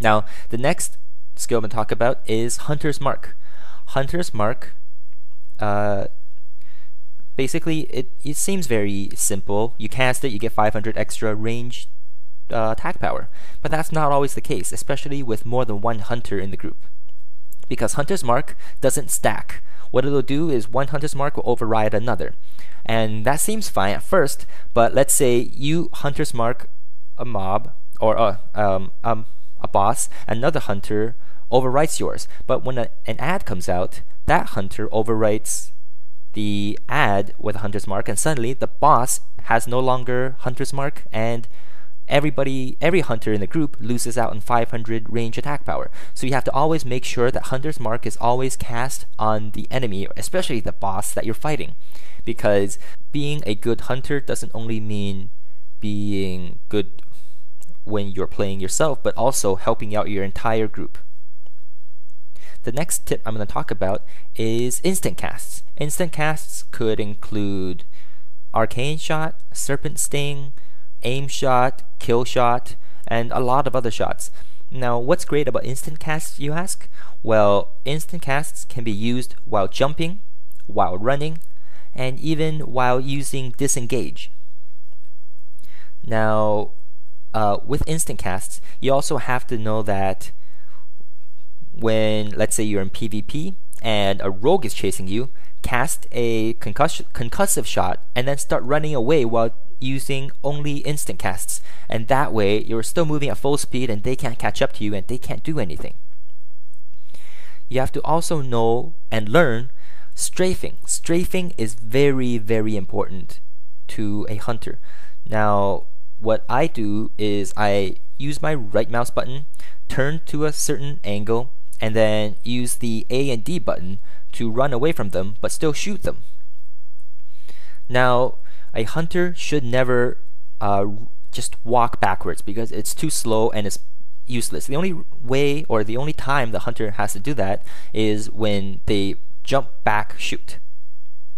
Now, the next skill I'm going to talk about is Hunter's Mark. Hunter's Mark, basically, it seems very simple. You cast it, you get 500 extra range attack power. But that's not always the case, especially with more than one hunter in the group. Because Hunter's Mark doesn't stack. What it'll do is one Hunter's Mark will override another. And that seems fine at first, but let's say you Hunter's Mark a mob, or a boss, another hunter overwrites yours. But when an ad comes out, that hunter overwrites the ad with a Hunter's Mark, and suddenly the boss has no longer Hunter's Mark, and every hunter in the group loses out on 500 range attack power. So you have to always make sure that Hunter's Mark is always cast on the enemy, especially the boss that you're fighting. Because being a good hunter doesn't only mean being good when you're playing yourself, but also helping out your entire group. The next tip I'm going to talk about is instant casts. Instant casts could include Arcane Shot, Serpent Sting, Aim Shot, Kill Shot, and a lot of other shots. Now, what's great about instant casts, you ask? Well, instant casts can be used while jumping, while running, and even while using disengage. Now, with instant casts, you also have to know that when, let's say you're in PvP and a rogue is chasing you, cast a concussive shot and then start running away while using only instant casts. And that way, you're still moving at full speed and they can't catch up to you and they can't do anything. You have to also know and learn strafing. Strafing is very, very important to a hunter. Now, what I do is I use my right mouse button, turn to a certain angle, and then use the A and D button to run away from them, but still shoot them. Now, a hunter should never just walk backwards because it's too slow and it's useless. The only way, or the only time the hunter has to do that is when they jump back, shoot.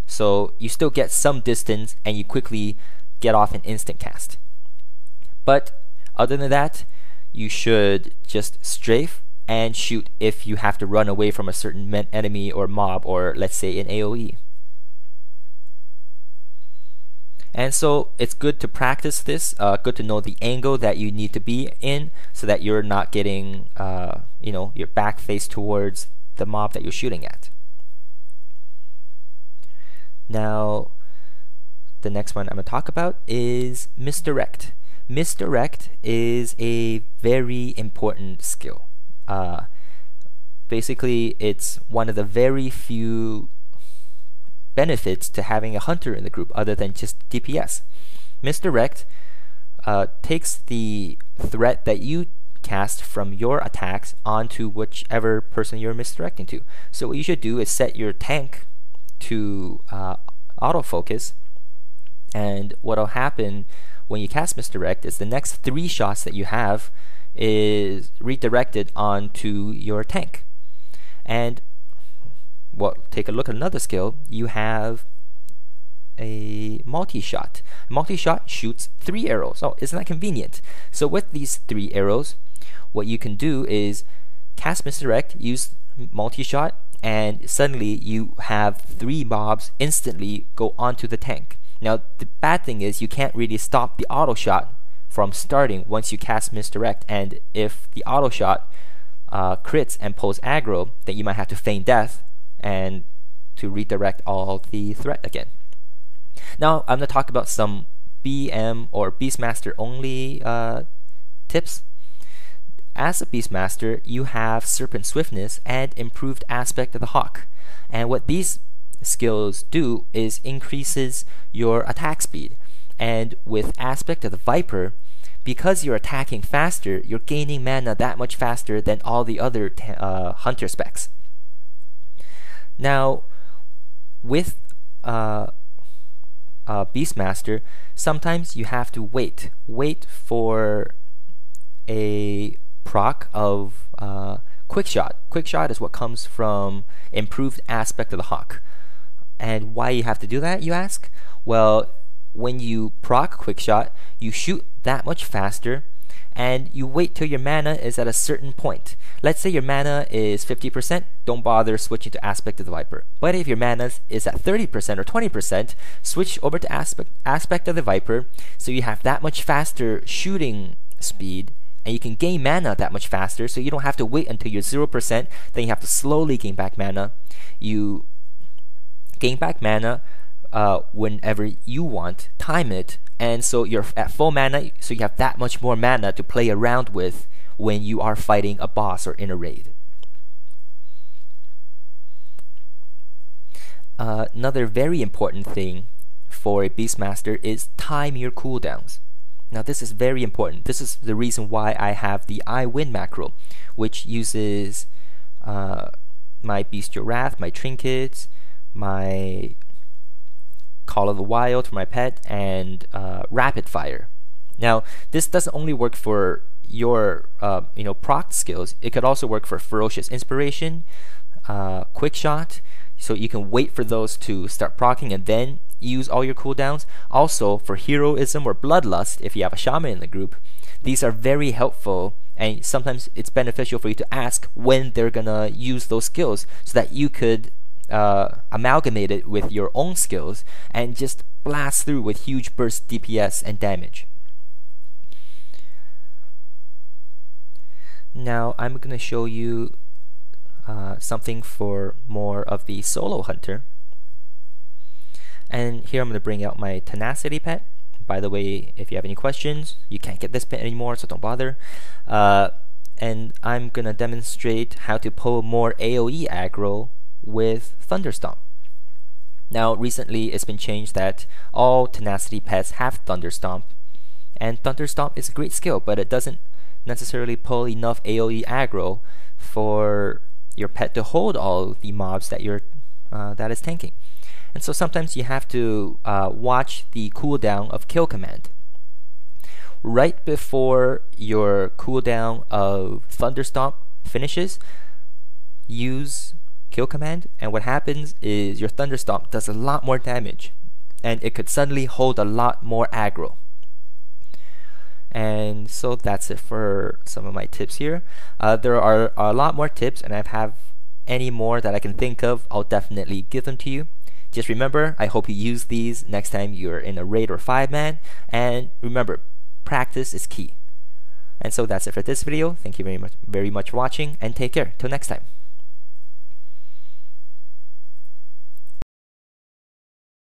So you still get some distance and you quickly get off an instant cast. But other than that, you should just strafe and shoot if you have to run away from a certain enemy or mob, or let's say an AoE. And so it's good to practice this, good to know the angle that you need to be in so that you're not getting your back face towards the mob that you're shooting at. Now, the next one I'm going to talk about is Misdirect. Misdirect is a very important skill. Basically, it's one of the very few benefits to having a hunter in the group other than just DPS. Misdirect takes the threat that you cast from your attacks onto whichever person you're misdirecting to. So what you should do is set your tank to autofocus, and what'll happen when you cast Misdirect is the next 3 shots that you have is redirected onto your tank. And take a look at another skill. You have a multi-shot. Multi-shot shoots 3 arrows. Oh, isn't that convenient? So with these 3 arrows, what you can do is cast Misdirect, use multi-shot, and suddenly you have 3 mobs instantly go onto the tank. Now, the bad thing is you can't really stop the auto shot from starting once you cast Misdirect, and if the auto shot crits and pulls aggro, then you might have to feign death and to redirect all the threat again. Now, I'm going to talk about some BM or Beastmaster only tips. As a Beastmaster, you have Serpent Swiftness and Improved Aspect of the Hawk. And what these skills do is increases your attack speed. And with Aspect of the Viper, because you're attacking faster, you're gaining mana that much faster than all the other hunter specs. Now, with Beastmaster, sometimes you have to wait for a proc of Quick Shot. Quick Shot is what comes from Improved Aspect of the Hawk. And why you have to do that, you ask? Well, when you proc Quick Shot, you shoot that much faster, and you wait till your mana is at a certain point. Let's say your mana is 50%, don't bother switching to Aspect of the Viper. But if your mana is at 30% or 20%, switch over to Aspect of the Viper, so you have that much faster shooting speed, and you can gain mana that much faster, so you don't have to wait until you're 0%, then you have to slowly gain back mana. You gain back mana whenever you want, time it, and so you're at full mana, so you have that much more mana to play around with when you are fighting a boss or in a raid. Another very important thing for a Beastmaster is time your cooldowns. Now this is very important. This is the reason why I have the I win macro, which uses my Bestial Wrath, my trinkets, my Call of the Wild for my pet, and Rapid Fire. Now this doesn't only work for your proc skills, it could also work for Ferocious Inspiration, Quick Shot, so you can wait for those to start proccing and then use all your cooldowns. Also for Heroism or Bloodlust, if you have a Shaman in the group, these are very helpful, and sometimes it's beneficial for you to ask when they're gonna use those skills so that you could amalgamate it with your own skills and just blast through with huge burst DPS and damage. Now I'm going to show you something for more of the solo hunter, and here I'm going to bring out my Tenacity pet. By the way, if you have any questions, you can't get this pet anymore, so don't bother. And I'm going to demonstrate how to pull more AoE aggro with Thunderstomp. Now recently it's been changed that all Tenacity pets have Thunderstomp, and Thunderstomp is a great skill, but it doesn't necessarily pull enough AoE aggro for your pet to hold all the mobs that that is tanking. And so sometimes you have to watch the cooldown of Kill Command. Right before your cooldown of Thunderstomp finishes, use Kill Command, and what happens is your Thunderstomp does a lot more damage, and it could suddenly hold a lot more aggro. And so that's it for some of my tips here. There are a lot more tips, and if I have any more that I can think of, I'll definitely give them to you. Just remember, I hope you use these next time you're in a raid or 5-man, and remember, practice is key. And so that's it for this video. Thank you very much for watching, and take care. Till next time.